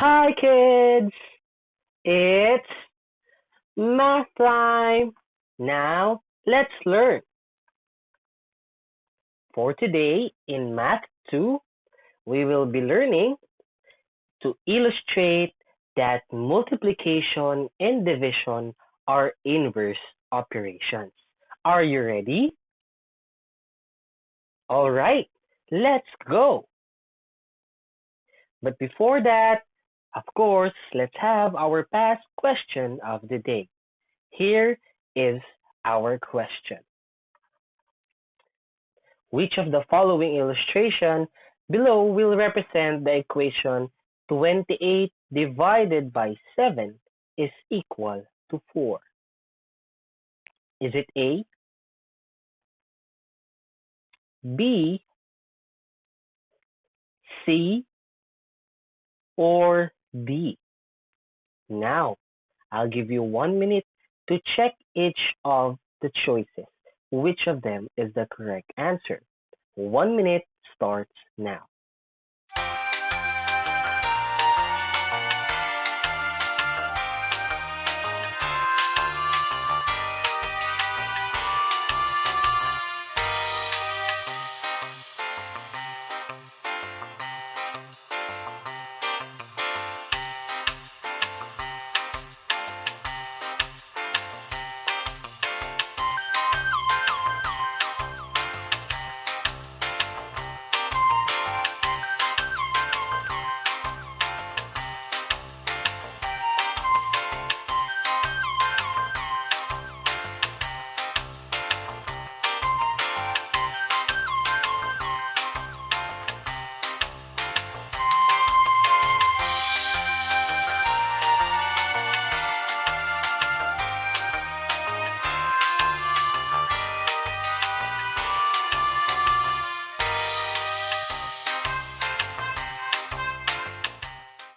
Hi kids, it's math time. Now let's learn. For today in Math 2, we will be learning to illustrate that multiplication and division are inverse operations. Are you ready? All right, let's go. But before that, of course, let's have our past question of the day. Here is our question. Which of the following illustration below will represent the equation 28 divided by 7 is equal to 4? Is it A, B, C, or D? Now, I'll give you 1 minute to check each of the choices. Which of them is the correct answer? 1 minute starts now.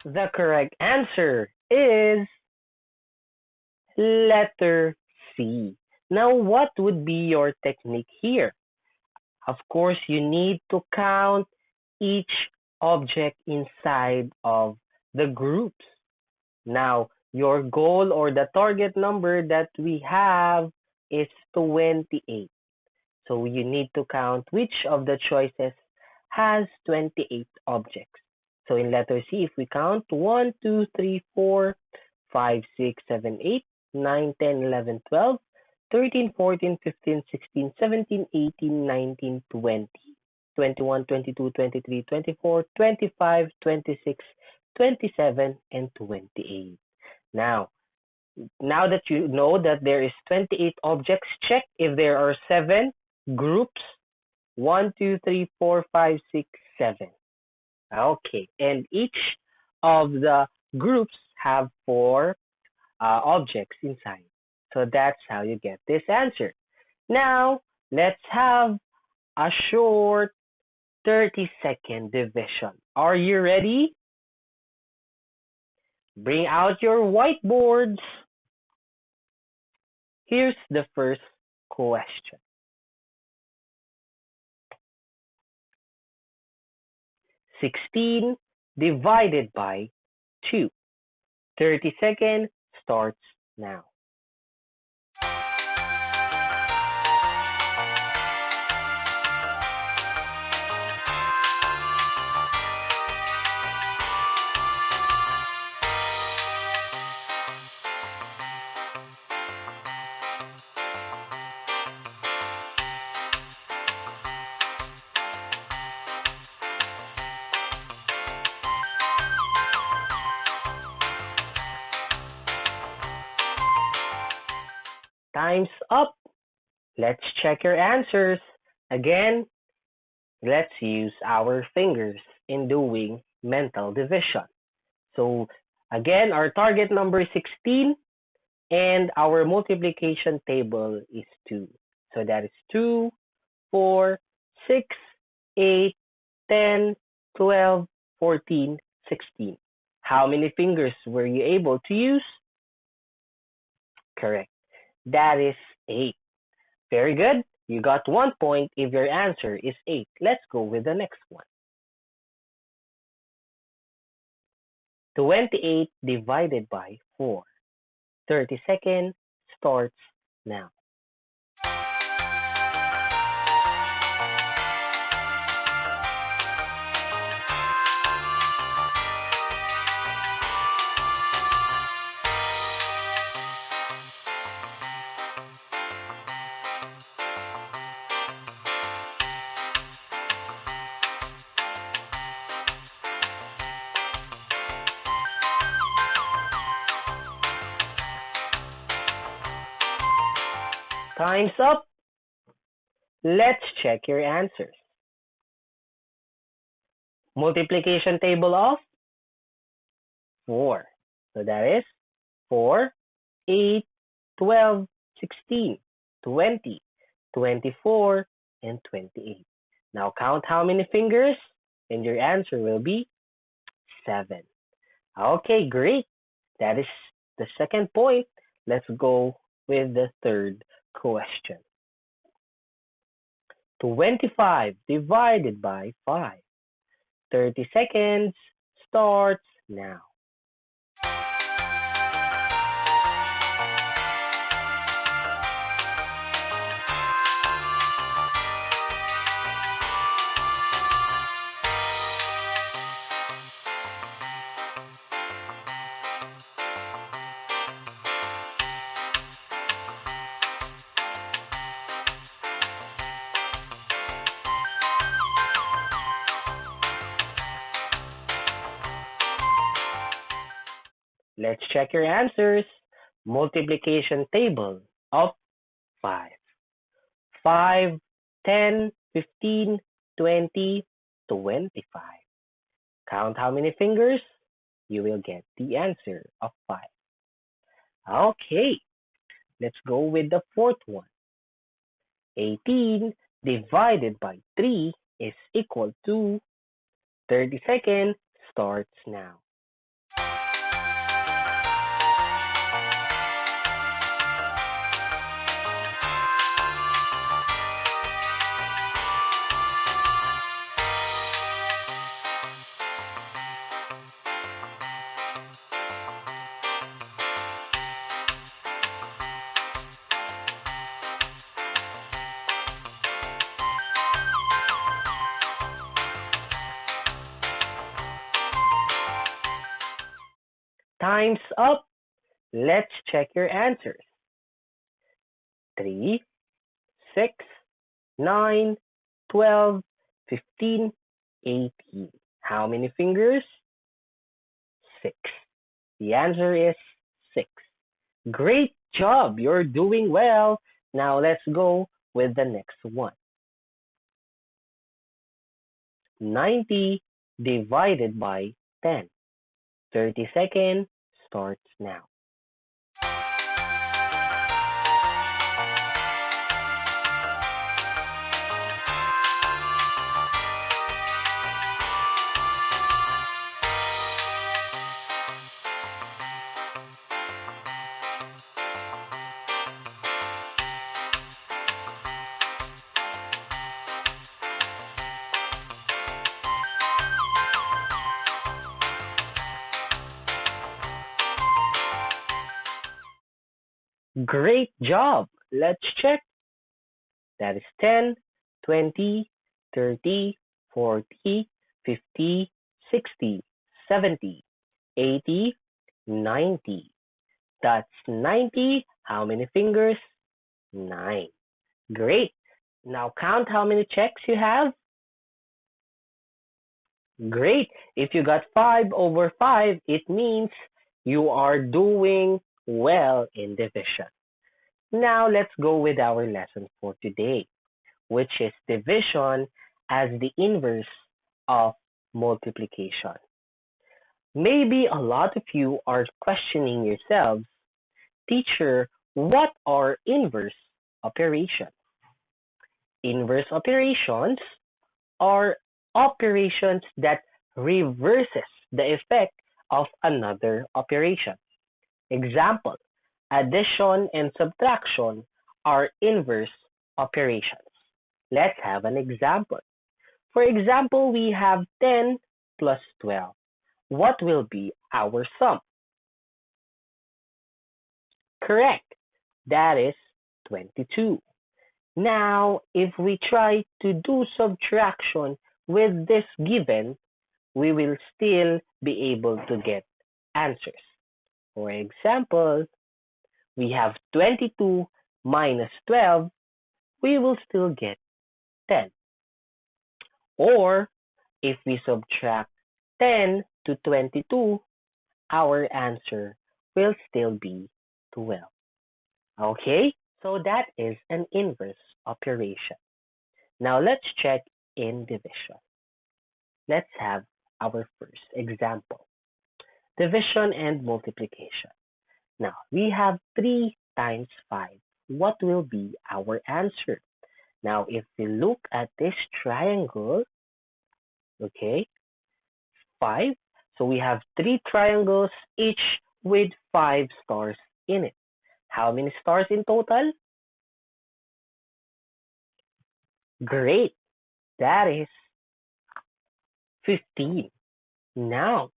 The correct answer is letter C. Now, what would be your technique here? Of course, you need to count each object inside of the groups. Now, your goal or the target number that we have is 28. So you need to count which of the choices has 28 objects. So in letter C, if we count 1, 2, 3, 4, 5, 6, 7, 8, 9, 10, 11, 12, 13, 14, 15, 16, 17, 18, 19, 20, 21, 22, 23, 24, 25, 26, 27, and 28. Now, now that you know that there is 28 objects, check if there are 7 groups. 1, 2, 3, 4, 5, 6, 7. Okay, and each of the groups have 4 objects inside. So that's how you get this answer. Now, let's have a short 30-second division. Are you ready? Bring out your whiteboards. Here's the first question. 16 divided by 2. 30 seconds starts now. Time's up. Let's check your answers. Again, let's use our fingers in doing mental division. So again, our target number is 16 and our multiplication table is 2. So that is 2, 4, 6, 8, 10, 12, 14, 16. How many fingers were you able to use? Correct. That is 8. Very good. You got 1 point if your answer is 8. Let's go with the next one. 28 divided by 4. 30-second starts now. Time's up. Let's check your answers. Multiplication table of 4. So that is 4, 8, 12, 16, 20, 24, and 28. Now count how many fingers, and your answer will be 7. Okay, great. That is the second point. Let's go with the third question. 25 divided by 5. 30 seconds starts now. Let's check your answers. Multiplication table of 5. 5, 10, 15, 20, 25. Count how many fingers, you will get the answer of 5. Okay, let's go with the fourth one. 18 divided by 3 is equal to 30 seconds starts now. Time's up. Let's check your answers. 3, 6, 9, 12, 15, 18. How many fingers? 6. The answer is 6. Great job. You're doing well. Now let's go with the next one. 90 divided by 10. 30 seconds starts now. Great job. Let's check. That is 10, 20, 30, 40, 50, 60, 70, 80, 90. That's 90. How many fingers? 9. Great. Now count how many checks you have. Great. If you got 5 over 5, it means you are doing well in division. Now let's go with our lesson for today, which is division as the inverse of multiplication. Maybe a lot of you are questioning yourselves, teacher, what are inverse operations? Inverse operations are operations that reverses the effect of another operation. Example, addition and subtraction are inverse operations. Let's have an example. For example, we have 10 plus 12. What will be our sum. Correct. That is 22. Now, if we try to do subtraction with this given, we will still be able to get answers. For example, we have 22 minus 12, we will still get 10. Or if we subtract 10 to 22, our answer will still be 12. Okay, so that is an inverse operation. Now let's check in division. Let's have our first example. Division and multiplication. Now we have 3 times 5. What will be our answer? Now if we look at this triangle, okay, 5. So we have 3 triangles, each with 5 stars in it. How many stars in total? Great. That is 15. Now,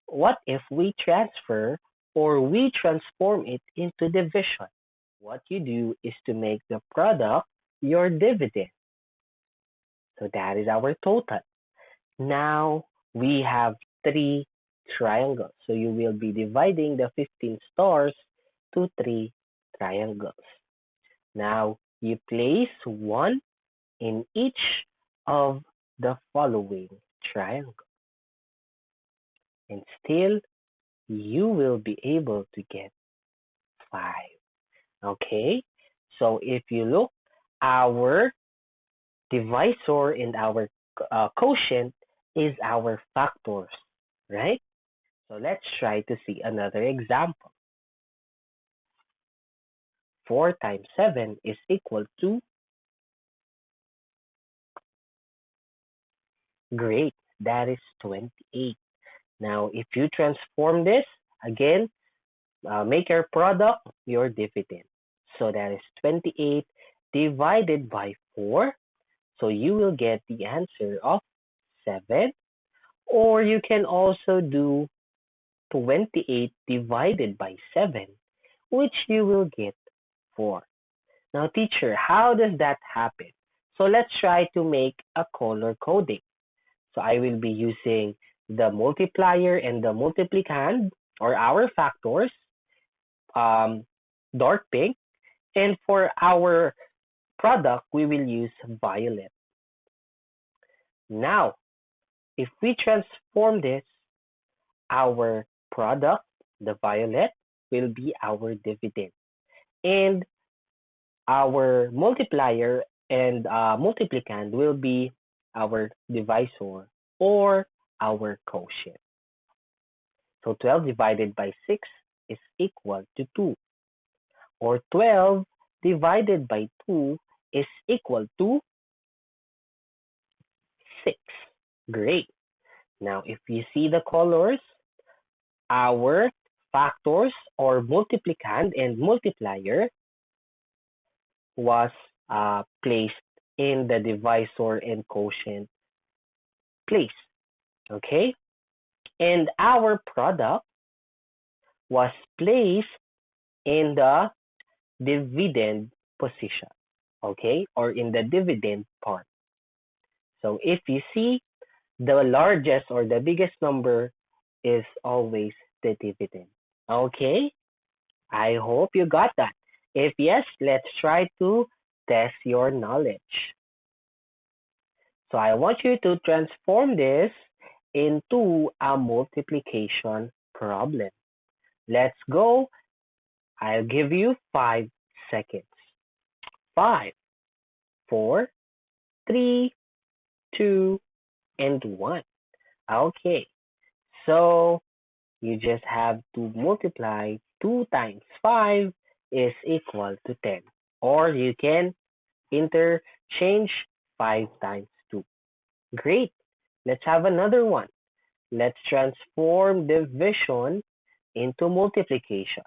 what if we transfer or we transform it into division? What you do is to make the product your dividend. So that is our total. Now we have 3 triangles. So you will be dividing the 15 stars to 3 triangles. Now you place 1 in each of the following triangles. And still, you will be able to get 5. Okay? So if you look, our divisor and our quotient is our factors, right? So let's try to see another example. 4 times 7 is equal to, great, that is 28. Now, if you transform this, again, make your product your dividend. So that is 28 divided by 4. So you will get the answer of 7. Or you can also do 28 divided by 7, which you will get 4. Now, teacher, how does that happen? So let's try to make a color coding. So I will be using the multiplier and the multiplicand, or our factors, dark pink. And for our product, we will use violet. Now, if we transform this, our product, the violet, will be our dividend. And our multiplier and multiplicand will be our divisor or our quotient. So 12 divided by 6 is equal to 2. Or 12 divided by 2 is equal to 6. Great. Now, if you see the colors, our factors or multiplicand and multiplier was placed in the divisor and quotient place. Okay? And our product was placed in the dividend position. Okay? Or in the dividend part. So if you see, the largest or the biggest number is always the dividend. Okay? I hope you got that. If yes, let's try to test your knowledge. So I want you to transform this into a multiplication problem. Let's go. I'll give you 5 seconds. 5, 4, 3, 2, and 1. Okay. So you just have to multiply 2 times 5 is equal to 10. Or you can interchange 5 times 2. Great. Let's have another one. Let's transform division into multiplication.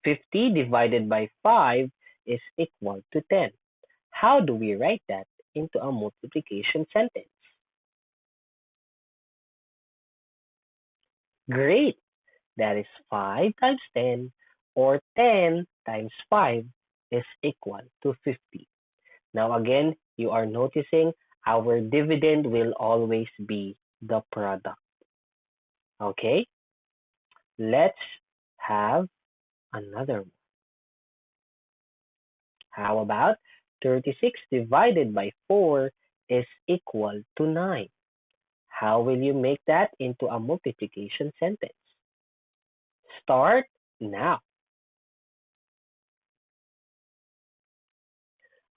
50 divided by 5 is equal to 10. How do we write that into a multiplication sentence? Great. That is 5 times 10, or 10 times 5 is equal to 50. Now again, you are noticing our dividend will always be the product. Okay? Let's have another one. How about 36 divided by 4 is equal to 9? How will you make that into a multiplication sentence? Start now.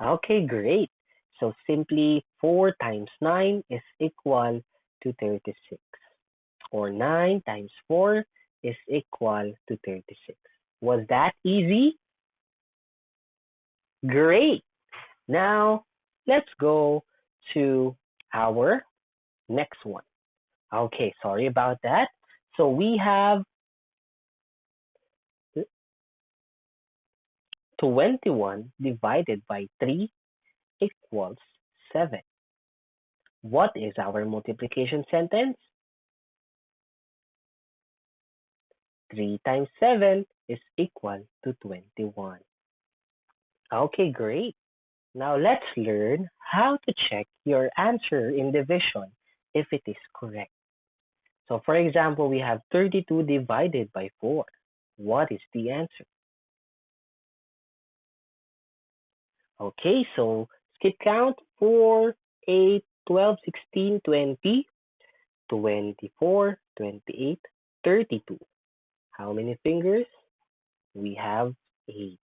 Okay, great. So simply 4 times 9 is equal to 36. Or 9 times 4 is equal to 36. Was that easy? Great. Now, let's go to our next one. Okay, sorry about that. So we have 21 divided by 3 equals 7. What is our multiplication sentence? 3 times 7 is equal to 21. Okay, great. Now let's learn how to check your answer in division if it is correct. So for example, we have 32 divided by 4. What is the answer? Okay, so skip count 4, 8, 12, 16, 20, 24, 28, 32. How many fingers? We have 8.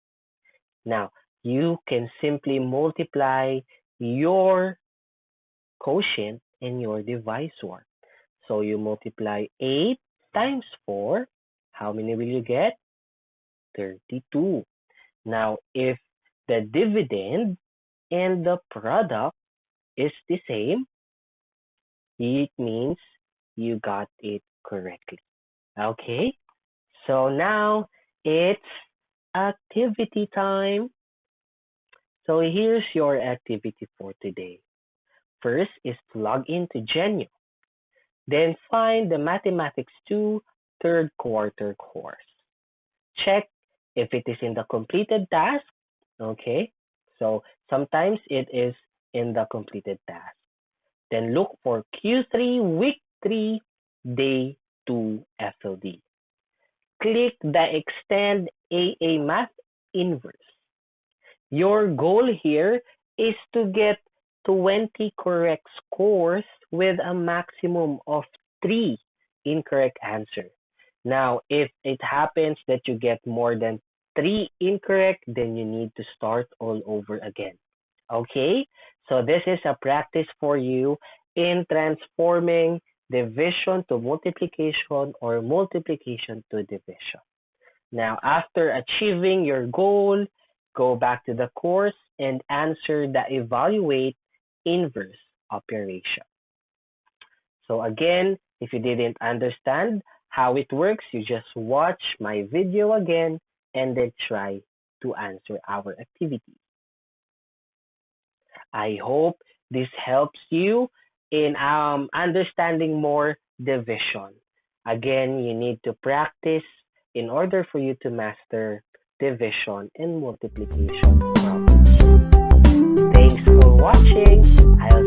Now, you can simply multiply your quotient and your divisor. So you multiply 8 times 4. How many will you get? 32. Now, if the dividend and the product is the same, it means you got it correctly. Okay? So now it's activity time. So here's your activity for today. First is to log into Genio. Then find the Mathematics 2 third quarter course. Check if it is in the completed task. Okay? So sometimes it is in the completed task. Then look for Q3 Week 3 Day 2 FLD. Click the Extend AA Math Inverse. Your goal here is to get 20 correct scores with a maximum of 3 incorrect answers. Now, if it happens that you get more than 3 incorrect, then you need to start all over again. Okay? So this is a practice for you in transforming division to multiplication or multiplication to division. Now, after achieving your goal, go back to the course and answer the evaluate inverse operation. So again, if you didn't understand how it works, you just watch my video again and then try to answer our activity. I hope this helps you in understanding more division. Again, you need to practice in order for you to master division and multiplication problems. Thanks for watching. I'll